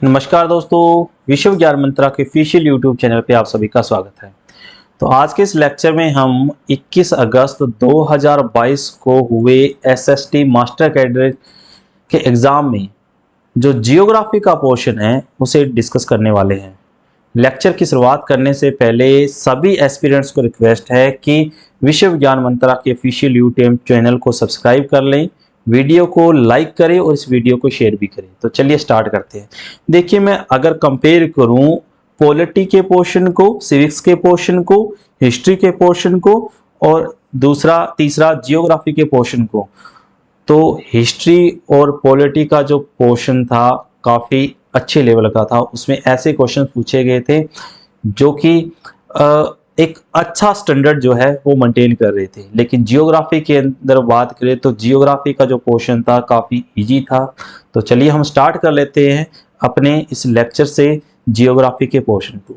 नमस्कार दोस्तों, विश्व ज्ञान मंत्रा के ऑफिशियल यूट्यूब चैनल पे आप सभी का स्वागत है। तो आज के इस लेक्चर में हम 21 अगस्त 2022 को हुए एसएसटी मास्टर कैडर के एग्ज़ाम में जो जियोग्राफी का पोर्शन है उसे डिस्कस करने वाले हैं। लेक्चर की शुरुआत करने से पहले सभी एस्पिरेंट्स को रिक्वेस्ट है कि विश्व ज्ञान मंत्रा के ऑफिशियल यूट्यूब चैनल को सब्सक्राइब कर लें, वीडियो को लाइक करें और इस वीडियो को शेयर भी करें। तो चलिए स्टार्ट करते हैं। देखिए, मैं अगर कंपेयर करूं पॉलिटी के पोर्शन को, सिविक्स के पोर्शन को, हिस्ट्री के पोर्शन को और तीसरा जियोग्राफी के पोर्शन को, तो हिस्ट्री और पॉलिटी का जो पोर्शन था काफ़ी अच्छे लेवल का था। उसमें ऐसे क्वेश्चन पूछे गए थे जो कि एक अच्छा स्टैंडर्ड जो है वो मेंटेन कर रहे थे। लेकिन जियोग्राफी के अंदर बात करें तो जियोग्राफी का जो पोर्शन था काफ़ी इजी था। तो चलिए हम स्टार्ट कर लेते हैं अपने इस लेक्चर से जियोग्राफी के पोर्शन को।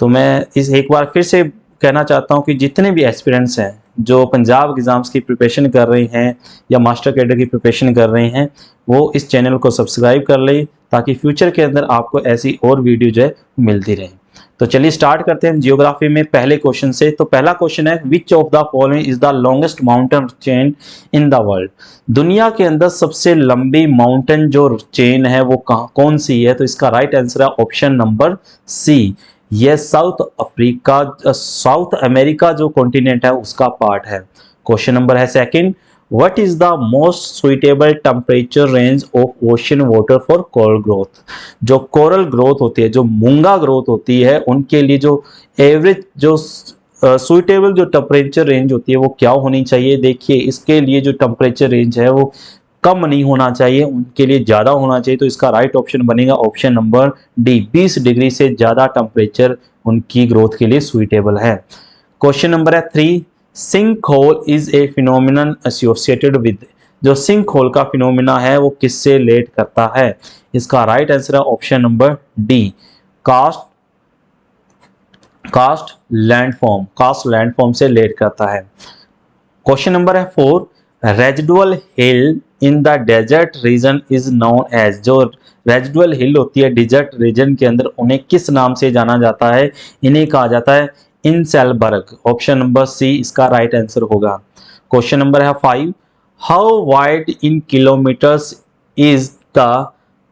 तो मैं इस एक बार फिर से कहना चाहता हूं कि जितने भी एस्पिरेंट्स हैं जो पंजाब एग्ज़ाम्स की प्रिपरेशन कर रहे हैं या मास्टर कैडर की प्रिपरेशन कर रहे हैं, वो इस चैनल को सब्सक्राइब कर लें ताकि फ्यूचर के अंदर आपको ऐसी और वीडियो जो है मिलती रहे। तो चलिए स्टार्ट करते हैं जियोग्राफी में पहले क्वेश्चन से। तो पहला क्वेश्चन है, विच of the following is the longest mountain chain in the world. दुनिया के अंदर सबसे लंबी माउंटेन जो चेन है वो कौन सी है? तो इसका राइट आंसर है ऑप्शन नंबर सी। यह साउथ अमेरिका जो कॉन्टिनेंट है उसका पार्ट है। क्वेश्चन नंबर है second, what is the most suitable temperature range of ocean water for coral growth. जो कोरल ग्रोथ होती है, जो मूंगा ग्रोथ होती है, उनके लिए जो एवरेज जो सुइटेबल जो टेम्परेचर रेंज होती है वो क्या होनी चाहिए? देखिए, इसके लिए जो टेम्परेचर रेंज है वो कम नहीं होना चाहिए, उनके लिए ज़्यादा होना चाहिए। तो इसका राइट ऑप्शन बनेगा ऑप्शन नंबर डी, 20 डिग्री से ज़्यादा टेम्परेचर उनकी ग्रोथ के लिए सुइटेबल है। क्वेश्चन नंबर है 3, sinkhole is a phenomenon associated with. जो सिंक होल का फिनोमिना है वो किससे रिलेट करता है? इसका राइट आंसर है option number D, karst landform से रिलेट करता है। क्वेश्चन नंबर है 4, residual hill in the desert region is known as. जो रेजिडुअल हिल होती है डेजर्ट रीजन के अंदर, उन्हें किस नाम से जाना जाता है? इन्हें कहा जाता है इंसेलबर्ग। ऑप्शन नंबर सी इसका राइट आंसर होगा। क्वेश्चन नंबर है 5, how wide in kilometres is the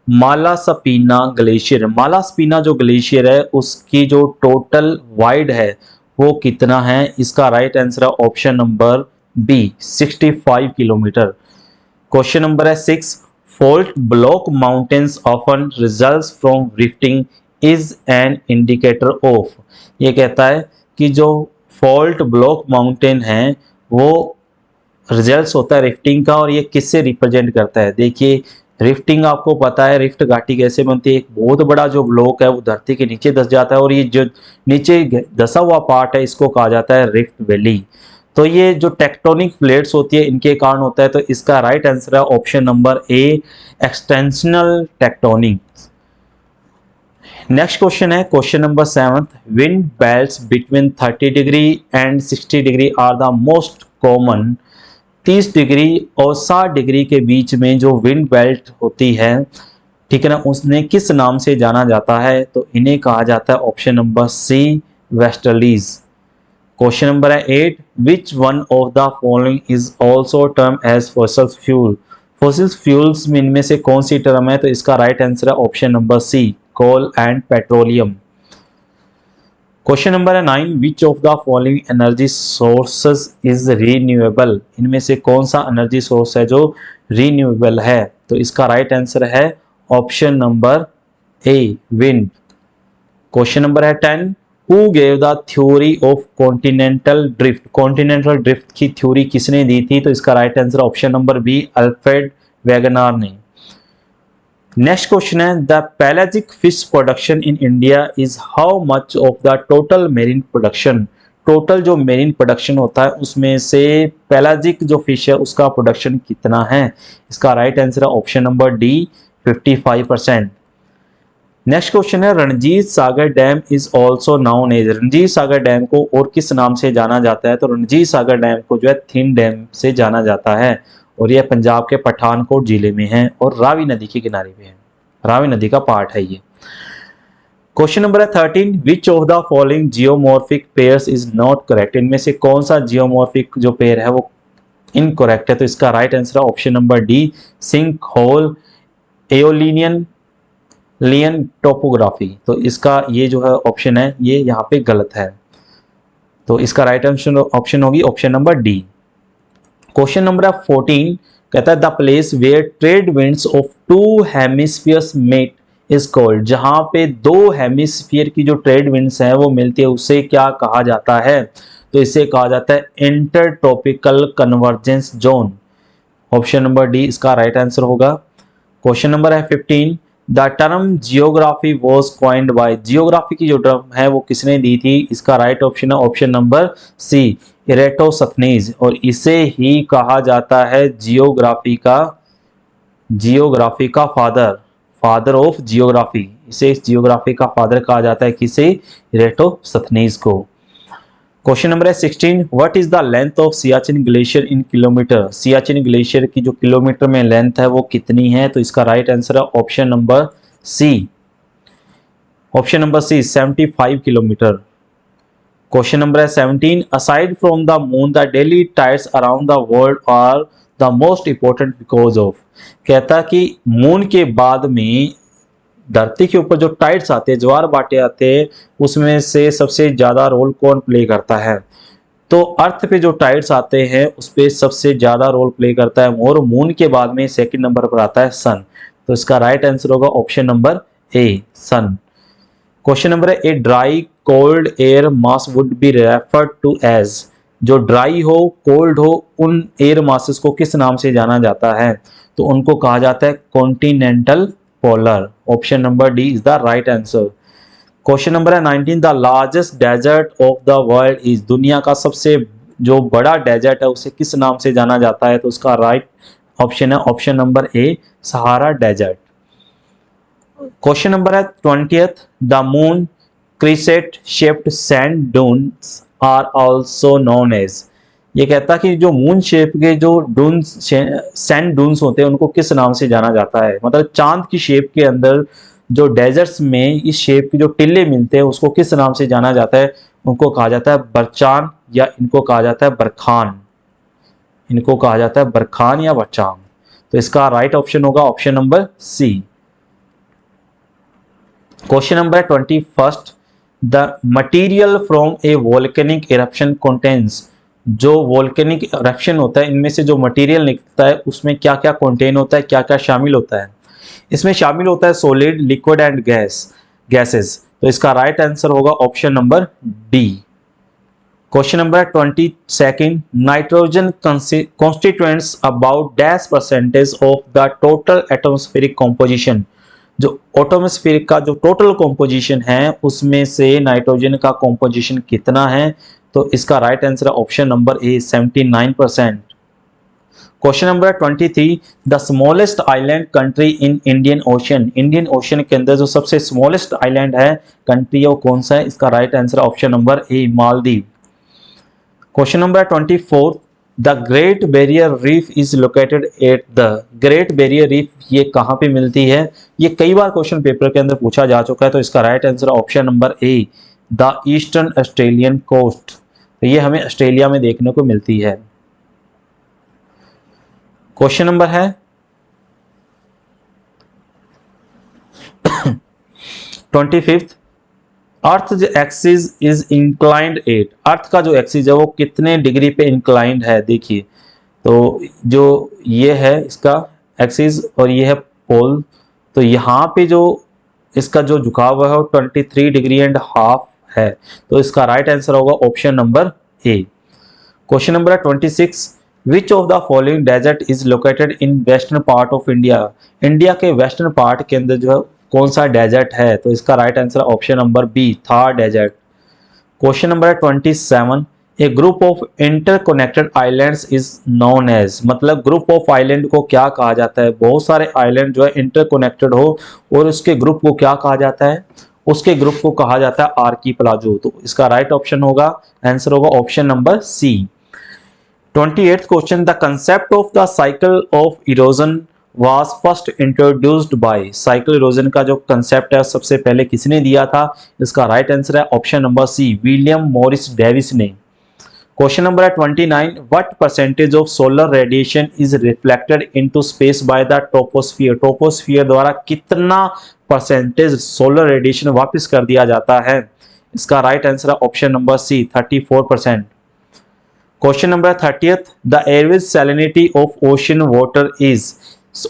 Malaspina glacier. Malaspina जो ग्लेशियर है उसकी जो टोटल वाइड है वो कितना है? इसका राइट आंसर है option number B, 65 kilometre. Question number है 6, fault block mountains often results from rifting is an indicator of. ये कहता है कि जो फॉल्ट ब्लॉक माउंटेन है वो रिजल्ट्स होता है रिफ्टिंग का, और ये किससे रिप्रेजेंट करता है? देखिए, रिफ्टिंग आपको पता है रिफ्ट घाटी कैसे बनती है। एक बहुत बड़ा जो ब्लॉक है वो धरती के नीचे धस जाता है और ये जो नीचे धसा हुआ पार्ट है इसको कहा जाता है रिफ्ट वैली। तो ये जो टेक्टोनिक प्लेट्स होती है इनके कारण होता है। तो इसका राइट आंसर है option number A, extensional tectonic. Next question है question number 7, wind belts between 30 degree and 60 degree are the most common. 30 degree और 60 डिग्री के बीच में जो विंड बेल्ट होती है, ठीक है ना, उसने किस नाम से जाना जाता है? तो इन्हें कहा जाता है option number C, westerlies. Question number है 8, which one of the following is also term as fossil fuel. Fossil fuels में इनमें से कौन सी टर्म है? तो इसका राइट आंसर है option number C, coal and petroleum. Question number है 9, which of the following energy sources is renewable. इनमें से कौन सा एनर्जी सोर्स है जो रीन्यूएबल है? तो इसका राइट आंसर है option number A, wind. Question number है 10, who gave the theory of continental drift. Continental drift की थ्योरी किसने दी थी? तो इसका right answer option number B, Alfred Wegener ने। नेक्स्ट क्वेश्चन है, the pelagic fish production in India is how much of the total marine production. Total जो marine production होता है उसमें से पैलाजिक जो फिश है उसका प्रोडक्शन कितना है? इसका राइट आंसर है option number D, 55%। Next question है, Ranjit Sagar dam is also known as. Ranjit Sagar dam को और किस नाम से जाना जाता है? तो रणजीत सागर डैम को जो है थिन डैम से जाना जाता है और यह पंजाब के पठानकोट जिले में है और रावी नदी के किनारे पे है। रावी नदी का पार्ट है ये। क्वेश्चन नंबर है 13, विच of the following geomorphic pairs is not correct, इनमें से कौन सा जियोमॉर्फिक जो पेयर है वो इनकरेक्ट है। तो इसका राइट आंसर है option number D, sinkhole aeolian topography. तो इसका ये जो है ऑप्शन है ये यहाँ पे गलत है, तो इसका राइट आंसर ऑप्शन होगी option number D. Question number 14 कहता है the place where trade winds of two hemispheres meet is called, जहां पे दो हेमिस्फीयर की जो ट्रेड विंड्स हैं वो मिलती है उसे क्या कहा जाता है। तो इसे कहा जाता है intertropical convergence zone. Option number D इसका राइट आंसर होगा। क्वेश्चन नंबर है 15, the term geography was coined by, geography की जो टर्म है वो किसने दी थी। इसका राइट ऑप्शन है ऑप्शन नंबर सी, इरेटोसथनीज। और इसे ही कहा जाता है जियोग्राफी का फादर, फादर ऑफ जियोग्राफी। इसे जियोग्राफी का फादर कहा जाता है किसे, इरेटोसथनीज को। क्वेश्चन नंबर है 16, what is the length of Siachen glacier in kilometre, Siachen glacier की जो किलोमीटर में लेंथ है वो कितनी है। तो इसका राइट आंसर है option number C, option number C 75 kilometre. Question number है 17, aside from the moon the daily tides around the world are the most important because of, कहता कि मून के बाद में धरती के ऊपर जो टाइड्स आते हैं, ज्वार बाटे आते हैं, उसमें से सबसे ज्यादा रोल कौन प्ले करता है। तो अर्थ पे जो टाइड्स आते हैं उस पे सबसे ज्यादा रोल प्ले करता है और मून के बाद में सेकंड नंबर पर आता है सन। तो इसका राइट आंसर होगा option number A, sun. Question number है a dry cold air mass would be referred to as, जो ड्राई हो कोल्ड हो उन एयर मासेस को किस नाम से जाना जाता है। तो उनको कहा जाता है continental polar. Option number D is the right answer. Question number है 19, the largest desert of the world is, दुनिया का सबसे जो बड़ा डेजर्ट है उसे किस नाम से जाना जाता है। तो उसका राइट ऑप्शन है option number A, Sahara desert. Question number है 20th, the moon crescent shaped sand dunes are also known as, ये कहता कि जो मून शेप के जो डून्स सैंड डून्स होते हैं उनको किस नाम से जाना जाता है। मतलब चांद की शेप के अंदर जो डेजर्ट्स में इस शेप के जो टिल्ले मिलते हैं उसको किस नाम से जाना जाता है। उनको कहा जाता है बरचान या इनको कहा जाता है बरखान, इनको कहा जाता है बरखान या बरचान। तो इसका राइट ऑप्शन होगा option number C. Question number 21, the material from a volcanic eruption contains, जो वोल्केनिक इरप्शन होता है इनमें से जो मटेरियल निकलता है उसमें क्या क्या कंटेन होता है, क्या क्या शामिल होता है। इसमें शामिल होता है सॉलिड, लिक्विड एंड गैसेस। तो इसका राइट आंसर होगा option number D. Question number 22, nitrogen constituents about dash percentage of the total atmospheric composition, जो एटमॉस्फेयर का जो टोटल कॉम्पोजिशन है उसमें से नाइट्रोजन का कॉम्पोजिशन कितना है। तो इसका राइट आंसर है option number A, 79%। Question number 23, the smallest island country in Indian ocean, Indian ocean के अंदर जो सबसे स्मॉलेस्ट आइलैंड है कंट्री है वो कौन सा है। इसका right answer option number A, Maldives. Question number 24, the great barrier reef is located at the, great barrier reef ये कहाँ पे मिलती है। ये कई बार क्वेश्चन पेपर के अंदर पूछा जा चुका है। तो इसका right answer option number A, the eastern Australian coast. तो ये हमें ऑस्ट्रेलिया में देखने को मिलती है। क्वेश्चन नंबर है 25, earth axis is inclined at, earth का जो एक्सिस है वो कितने डिग्री पे इंक्लाइंड है। देखिए तो जो ये है इसका एक्सिस और ये है पोल, तो यहाँ पे जो इसका जो झुकाव है वो 23 डिग्री एंड हाफ है। तो इसका राइट आंसर होगा option number A. Question number 26, which of the following desert is located in western part of India, India के वेस्टर्न पार्ट के अंदर जो है कौन सा डेजर्ट है। तो इसका right answer option number B, Thar desert. Question number 27, a group of interconnected islands is known as, मतलब ग्रुप ऑफ आइलैंड को क्या कहा जाता है। बहुत सारे आइलैंड जो है इंटरकनेक्टेड हो और उसके ग्रुप को क्या कहा जाता है, उसके ग्रुप को कहा जाता है आर्कीपेलागो। तो इसका राइट ऑप्शन होगा, आंसर होगा option number C. 28th question, the concept of the cycle of erosion was first introduced by? Cycle erosion का जो कंसेप्ट है सबसे पहले किसने दिया था? इसका राइट आंसर है option number C, William Morris Davis ने। क्वेश्चन नंबर है 29, what percentage of solar radiation is reflected into space by the troposphere? Troposphere द्वारा कितना परसेंटेज सोलर रेडिएशन वापस कर दिया जाता है? इसका राइट आंसर है option number C, 34%। Question number 30th, the average salinity of ocean water is?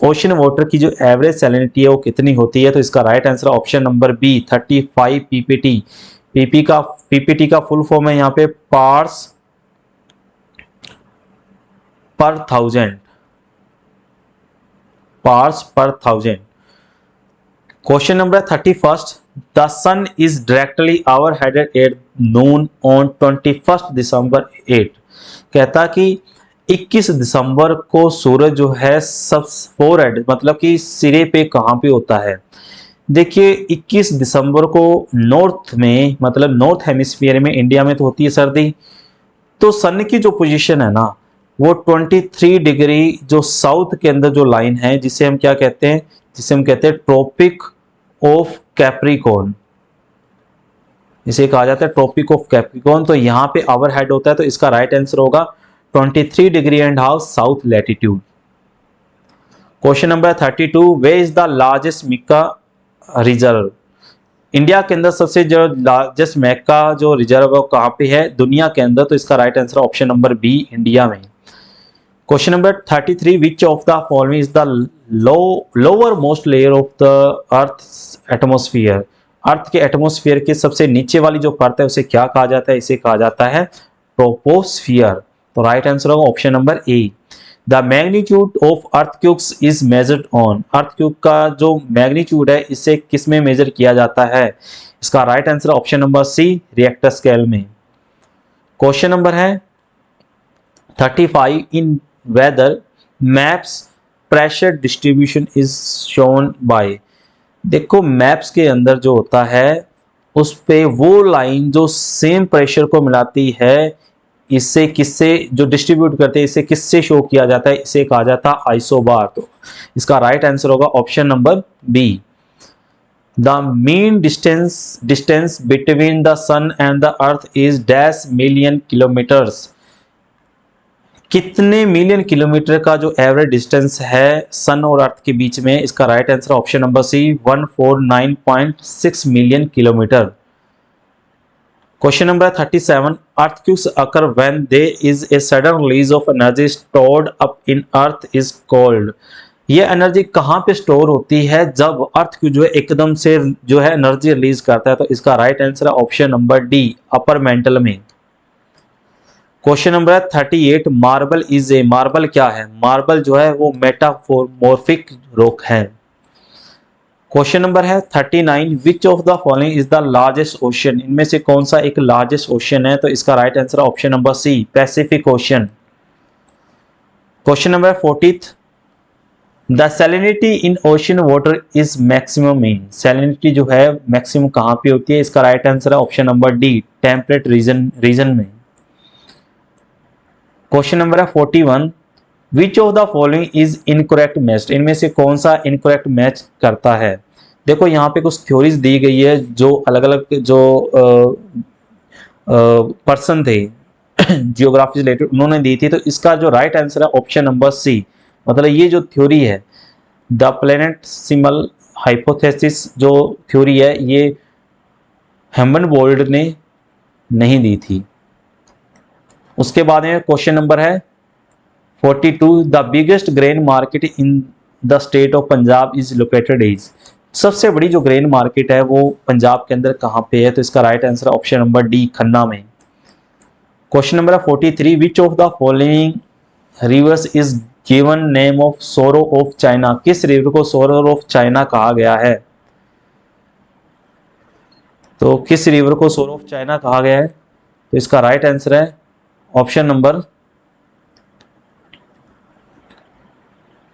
Ocean water की जो एवरेज सैलिनिटी है वो कितनी होती है? तो इसका right answer option number B, 35 PPT. PPT का फुल फॉर्म है यहाँ पे parts per thousand, parts per thousand. Question number 31, the sun is directly over headed at noon on 21 December 8। कहता कि 21 दिसंबर को सूरज जो है सब फोरहेड मतलब कि सिरे पे कहाँ पे होता है? देखिए 21 दिसंबर को नॉर्थ में मतलब नॉर्थ हेमिस्फीयर में इंडिया में तो होती है सर्दी, तो सन की जो पोजीशन है ना वो 23 डिग्री जो साउथ के अंदर जो लाइन है जिसे हम क्या कहते हैं, जिसे हम कहते हैं ट्रॉपिक ऑफ कैप्रिकॉर्न, इसे कहा जाता है ट्रॉपिक ऑफ कैप्रिकॉर्न। तो यहाँ पे ओवर हेड होता है, तो इसका राइट आंसर होगा 23 degree and half south latitude. Question number 32, where is the largest mica reserve? India के अंदर सबसे जो लार्जेस्ट मैका जो रिजर्व है वो कहाँ पे है दुनिया के अंदर? तो इसका right answer option number B, India में। Question number 33, which of the following is the lowermost layer of the earth atmosphere? Earth के एटमोस्फियर के सबसे नीचे वाली जो परत है उसे क्या कहा जाता है? इसे कहा जाता है ट्रोपोस्फियर। तो राइट आंसर होगा option number A. The magnitude of earthquakes is measured on? Earthquake का जो मैग्नीट्यूड है इसे किस में मेजर किया जाता है? इसका right answer option number C, Richter scale में। क्वेश्चन नंबर है 35, in weather maps pressure distribution is shown by? देखो मैप्स के अंदर जो होता है उस पे वो लाइन जो सेम प्रेशर को मिलाती है इससे किससे जो डिस्ट्रीब्यूट करते हैं इसे किससे शो किया जाता है? इसे कहा जाता है आइसोबार। तो इसका राइट आंसर होगा option number B. The mean distance between the sun and the earth is dash million kilometers? कितने मिलियन किलोमीटर का जो एवरेज डिस्टेंस है सन और अर्थ के बीच में? इसका right answer option number C, 149.6 million kilometer. Question number 37, earthquakes occur when there is a sudden release of energy stored up in earth is called? ये एनर्जी कहाँ पे स्टोर होती है जब अर्थ जो है एकदम से जो है एनर्जी रिलीज करता है? तो इसका राइट आंसर है option number D, upper mantle में। Question number 38, marble is a? Marble क्या है? मार्बल जो है वो मेटामॉर्फिक रॉक है। क्वेश्चन नंबर है 39, which of the following is the largest ocean? इनमें से कौन सा एक लार्जेस्ट ओशन है? तो इसका राइट आंसर है option number C, Pacific Ocean. Question number 40, the salinity in ocean water is maximum in? Salinity जो है मैक्सिमम कहाँ पे होती है? इसका राइट आंसर है option number D, temperate region में। क्वेश्चन नंबर है 41, which of the following is incorrect match? इनमें से कौन सा इनकरेक्ट मैच करता है? देखो यहाँ पे कुछ थ्योरीज दी गई है जो अलग अलग जो पर्सन थे जियोग्राफी रिलेटेड उन्होंने दी थी, तो इसका जो राइट आंसर है ऑप्शन नंबर सी। मतलब ये जो थ्योरी है द प्लैनेटेसिमल हाइपोथेसिस जो थ्योरी है ये हेमनबोल्ड ने नहीं दी थी। उसके बाद में क्वेश्चन नंबर है 42, the biggest grain market in the state of Punjab is located is? सबसे बड़ी जो ग्रेन मार्केट है वो पंजाब के अंदर कहाँ पे है? तो इसका right answer option number D, Khanna में। Question number 43, which of the following rivers is given name of sorrow of China? किस रिवर को सोरो ऑफ चाइना कहा गया है? तो किस रिवर को सोरो ऑफ चाइना कहा गया है? तो इसका राइट आंसर है option number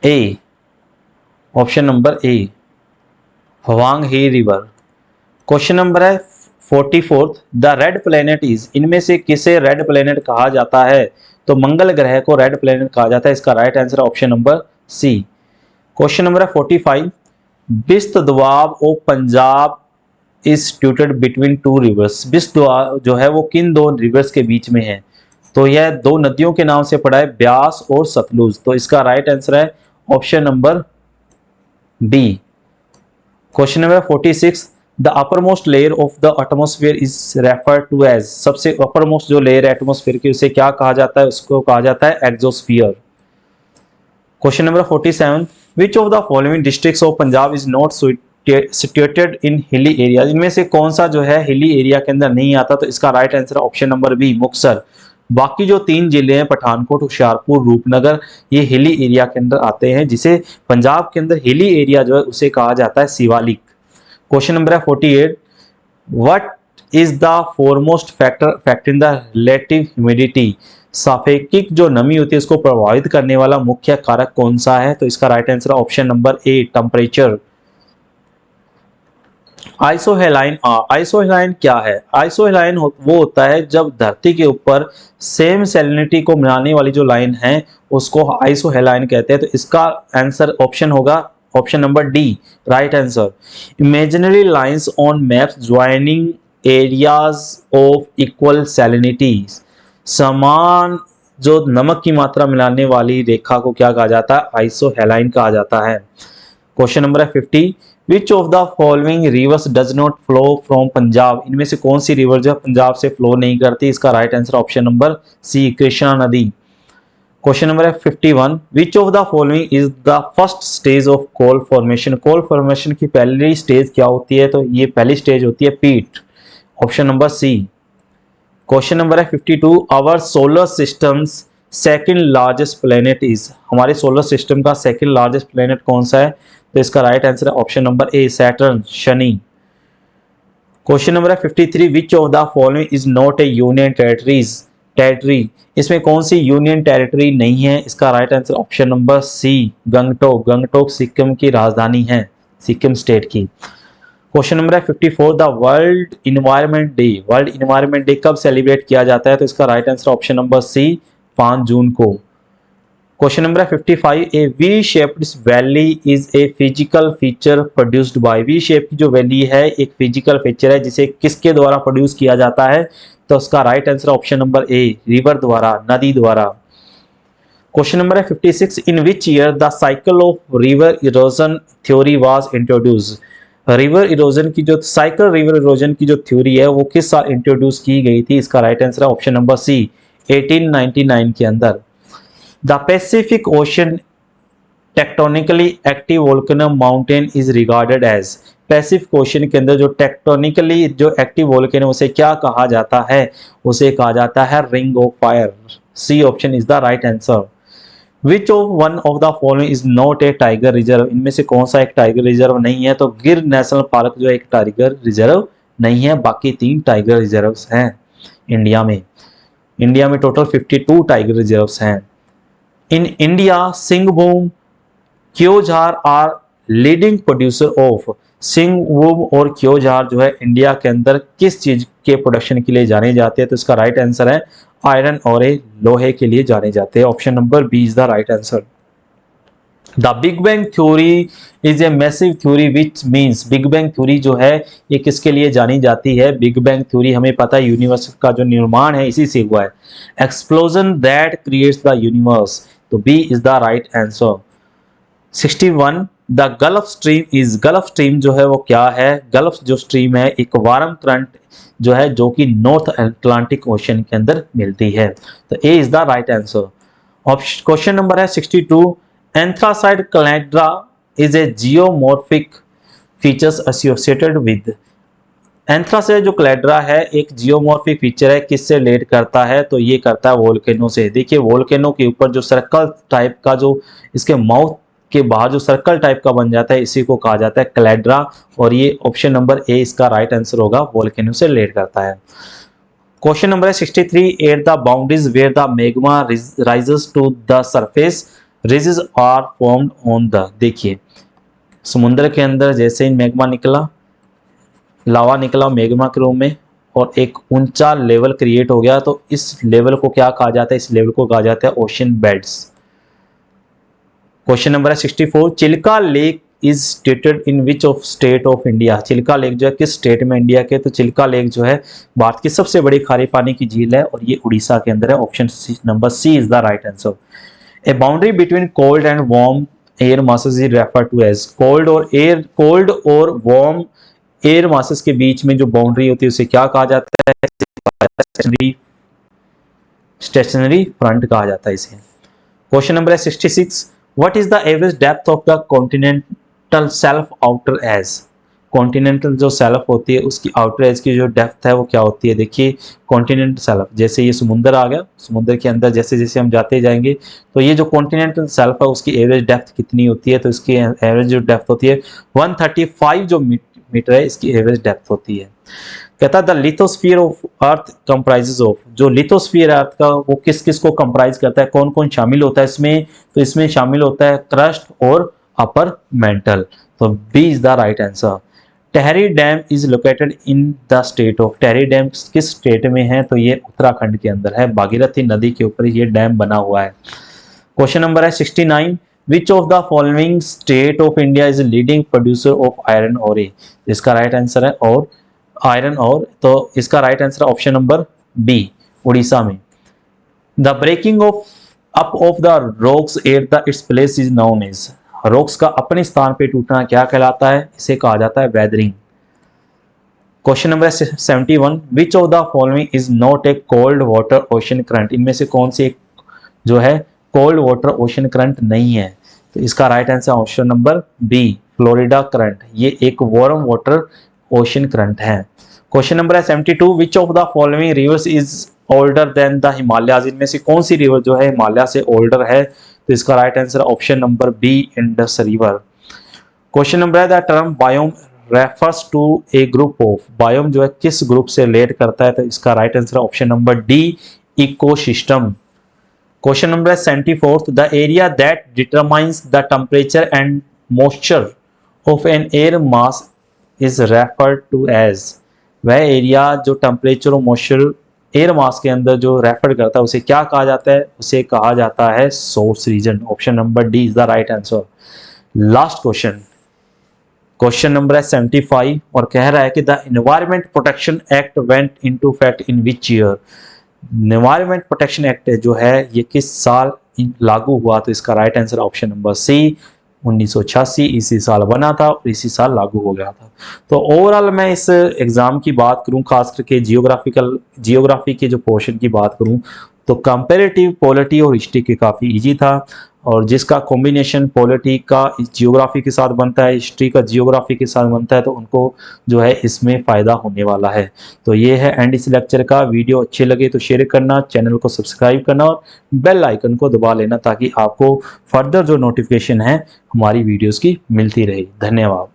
A, option number A, Hwang Ho river. Question number है 44, द रेड प्लेनेट इज? इनमें से किसे रेड प्लेनेट कहा जाता है? तो मंगल ग्रह को रेड प्लेनेट कहा जाता है। इसका right answer option number C. Question number 45, Bist Doab of Punjab is situated between two rivers. Bist Doab जो है वो किन दो रिवर्स के बीच में है? तो यह दो नदियों के नाम से पड़ा है, ब्यास और सतलुज। तो इसका राइट आंसर है option number B. Question number 46, the upper most layer of the atmosphere is referred to as. सबसे अपर मोस्ट जो लेयर है एटमोस्फेयर की उसे क्या कहा जाता है? उसको कहा जाता है exosphere. Question number 47, which of the following districts of Punjab is not situated in hilly area. इनमें से कौन सा जो है हिली एरिया के अंदर नहीं आता? तो इसका राइट आंसर है ऑप्शन नंबर बी, मुक्तसर। बाकी जो तीन जिले हैं पठानकोट, होशियारपुर, रूपनगर, ये हिली एरिया के अंदर आते हैं, जिसे पंजाब के अंदर हिली एरिया जो है उसे कहा जाता है शिवालिक। क्वेश्चन नंबर है 48, what is the foremost factor in the relative humidity. सापेक्षिक जो नमी होती है उसको प्रभावित करने वाला मुख्य कारक कौन सा है? तो इसका right answer option number A, temperature. Isohaline isohaline क्या है? आइसोहेलाइन वो होता है जब धरती के ऊपर सेम सैलिनिटी को मिलाने वाली जो लाइन है उसको आइसोहेलाइन कहते हैं। तो इसका आंसर ऑप्शन होगा option number D, right answer. Imaginary lines on maps joining areas of equal salinity. समान जो नमक की मात्रा मिलाने वाली रेखा को क्या कहा जाता है? आइसोहेलाइन कहा जाता है। क्वेश्चन नंबर है 50, विच of the following reverse does not flow from Punjab. इनमें से कौन सी रिवर जो पंजाब से फ्लो नहीं करती? इसका right answer option number C, Krishna नदी। क्वेश्चन नंबर है 51, which of the following is the first stage of coal formation. Coal formation की पहली स्टेज क्या होती है? तो ये पहली स्टेज होती है peat, option number C. Question number है 52, our solar system's second largest planet is. हमारे सोलर सिस्टम का सेकंड लार्जेस्ट प्लेनेट कौन सा है? तो इसका राइट आंसर है option number A, Saturn, Shani. Question number है 53, which of the following is not a union territory. इसमें कौन सी यूनियन टेरिटरी नहीं है? इसका right answer option number C, Gangtok. Gangtok Sikkim की राजधानी है, सिक्किम स्टेट की। क्वेश्चन नंबर है 54, the world environment day. World environment day कब सेलिब्रेट किया जाता है? तो इसका right answer option number C, 5 जून को। क्वेश्चन नंबर है 55, a V shaped valley is a physical feature produced by. V shape की जो वैली है एक फिजिकल फीचर है जिसे किसके द्वारा प्रोड्यूस किया जाता है? तो उसका right answer option number A, river द्वारा, नदी द्वारा। क्वेश्चन नंबर है 56, in which year the cycle of river erosion theory was introduce. River erosion की जो साइकिल रिवर इरोजन की जो थ्योरी है वो किस साल इंट्रोड्यूस की गई थी? इसका राइट आंसर है ऑप्शन नंबर सी, 1899 के अंदर। The Pacific Ocean tectonically active volcano mountain is regarded as. Pacific Ocean के अंदर जो टेक्टोनिकली जो एक्टिव वोल्केनो उसे क्या कहा जाता है? उसे कहा जाता है ring of fire. C option is the right answer. Which of one of the following is not a tiger reserve. इनमें से कौन सा एक टाइगर रिजर्व नहीं है? तो गिर नेशनल पार्क जो एक टाइगर रिजर्व नहीं है, बाकी 3 टाइगर रिजर्व्स हैं इंडिया में। इंडिया में टोटल 52 टाइगर रिजर्व्स हैं। In India Singhbhum, Keonjhar are leading producer of. Singhbhum और क्योझार जो है इंडिया के अंदर किस चीज के प्रोडक्शन के लिए जाने जाते हैं? तो इसका राइट आंसर है आयरन और लोहे के लिए जाने जाते हैं। Option number B is the right answer. The big bang theory is a massive theory which means. Big bang theory जो है ये किसके लिए जानी जाती है? बिग बैंग थ्योरी हमें पता है यूनिवर्स का जो निर्माण है इसी से हुआ है। Explosion that creates the universe, तो B is the right answer. 61, the Gulf Stream is. Gulf Stream जो है वो क्या है? गल्फ जो स्ट्रीम है एक वार्म करंट जो है जो कि नॉर्थ अटलांटिक ओशन के अंदर मिलती है। तो A is the right answer. Question number है 62, anthracite caldera is a geomorphic features associated with. Anthracite जो कैलेंड्रा है एक जियोमॉर्फिक फीचर है, किससे रिलेट करता है? तो ये करता है वोल्केनो से। देखिए वोल्केनो के ऊपर जो सर्कल टाइप का जो इसके माउथ के बाहर जो सर्कल टाइप का बन जाता है इसी को कहा जाता है कैलेंड्रा, और ये ऑप्शन नंबर ए इसका राइट आंसर होगा, वोल्केनो से रिलेट करता है। क्वेश्चन नंबर है 63, at the boundaries where the magma rises to the surface ridges are formed on the. देखिए समुद्र के अंदर जैसे ही मैग्मा निकला, लावा निकला मैग्मा के रूप में और एक ऊंचा लेवल क्रिएट हो गया, तो इस लेवल को क्या कहा जाता है? इस लेवल को कहा जाता है ओशन बेड्स। क्वेश्चन नंबर है 64, Chilka lake is situated in which of state of India. Chilka lake जो है किस स्टेट में इंडिया के, तो चिल्का लेक जो है भारत की सबसे बड़ी खारे पानी की झील है और ये उड़ीसा के अंदर है। Option number C is the right answer. A boundary between cold and warm air masses is refer to as. Cold और वार्म एयर मासेस के बीच में जो बाउंड्री होती है उसे क्या कहा जाता है? स्टेशनरी फ्रंट कहा जाता है इसे। क्वेश्चन नंबर है 66, what is the average depth of the continental shelf outer as. Continental जो शेल्फ होती है उसकी आउटर एज की जो डेप्थ है वो क्या होती है? देखिए कॉन्टिनेंटल शेल्फ, जैसे ये समुंदर आ गया, समुंदर के अंदर जैसे जैसे हम जाते जाएंगे तो ये जो कॉन्टिनेंटल शेल्फ है उसकी एवरेज डेप्थ कितनी होती है? तो इसकी एवरेज जो डेप्थ होती है 135 जो मीटर है इसकी एवरेज डेप्थ होती है। कहता है the lithosphere of earth comprises of. जो लिथोस्फीयर अर्थ का वो किस किस को कंप्राइज करता है, कौन कौन शामिल होता है इसमें? तो इसमें शामिल होता है क्रस्ट और अपर मेंटल। तो B is the right answer. Tehri dam is located in the state of. Tehri dam किस स्टेट में है? तो ये उत्तराखंड के अंदर है, भागीरथी नदी के ऊपर ये डैम बना हुआ है। क्वेश्चन नंबर है 69, which of the following state of India is leading producer of iron ore. इसका राइट आंसर है और आयरन और, तो इसका right answer option number B, Orissa में। The breaking of up of the rocks at the its place is known as. Rocks का अपने स्थान पे टूटना क्या कहलाता है? इसे कहा जाता है weathering. Question number 71, which of the following is not A cold water ocean current. इनमें से कौन सी जो है कोल्ड वाटर ओशन करंट नहीं है? तो इसका right answer option number B, Florida current. ये एक वार्म वाटर ओशन करंट है। क्वेश्चन नंबर है 72, which of the following rivers is older than the Himalayas. इनमें से कौन सी रिवर जो है हिमालय से ओल्डर है? तो इसका right answer option number B, Indus river. Question number है the term biome refers to a group of. Biome जो है किस ग्रुप से रिलेट करता है? तो इसका right answer option number D, ecosystem. Question number है 74, the area that determines the temperature and moisture of an air mass is referred to as. वह एरिया जो टेम्परेचर और मॉइस्चर एयर मास के अंदर जो रेफर करता है उसे क्या कहा जाता है? उसे कहा जाता है source region. Option number D is the right answer. Last question, question number है 75 और कह रहा है कि the environment protection act went into effect in which year. Environment protection act जो है ये किस साल लागू हुआ? तो इसका right answer option number C, 1986 इसी साल बना था और इसी साल लागू हो गया था। तो ओवरऑल मैं इस एग्जाम की बात करूं, खास करके जियोग्राफी के जो पोर्शन की बात करूं तो कंपैरेटिव पॉलिटी और हिस्ट्री के काफ़ी इजी था, और जिसका कॉम्बिनेशन पॉलिटी का जियोग्राफी के साथ बनता है, हिस्ट्री का जियोग्राफी के साथ बनता है, तो उनको जो है इसमें फ़ायदा होने वाला है। तो ये है एंड इस लेक्चर का। वीडियो अच्छे लगे तो शेयर करना, चैनल को सब्सक्राइब करना और बेल आइकन को दबा लेना ताकि आपको फर्दर जो नोटिफिकेशन है हमारी वीडियोस की मिलती रहे। धन्यवाद।